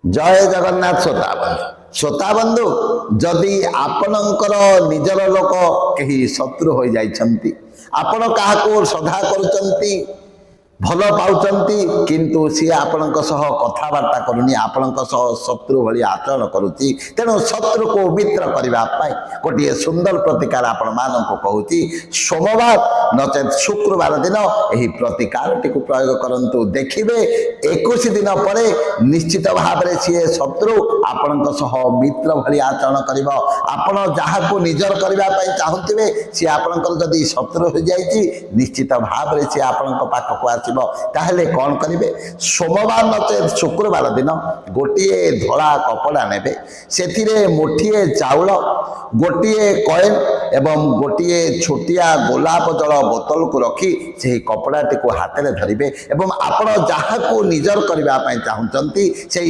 जय जगन्नाथ श्रोता बंधु श्रोता बंधु जदि आपणकर निजर लोक कहीं शत्रु हो जाइछंती आपण काहाको श्रद्धा करूचंती भल पाउचंती किंतु सी आपणक सह कथबार्ता करूनी आपणक सह शत्रु भली आचरण करुची तेणु शत्रु को मित्र करबा पाई गोटे सुंदर प्रतिकार आपण मानक कहूची सोमवार नचेत शुक्रवार दिन एही प्रतिकार टिकु प्रयोग करंतु देखिबे 21 दिन परे निश्चित भाव रे सी शत्रु आपणक सह मित्र भली आचरण करिवो आपण जहा को निजर करबा पाई चाहुतिबे सी आपणकर जदी शत्रु हो जाईची निश्चित भाव रे सी आपणक पाखको आसी ताहले कौन करेंगे सोमवार नचेत शुक्रवार दिन गोटे धला कपड़ा नेबे से मुठिए चाउल गोटे कॉइन एवं गोटे छोटिया गोलाप जल बोतल को रखी से कपड़ाटी को हाथ में धरिबे एवं आपण जहा को निजर करबा पई चाहुचंती से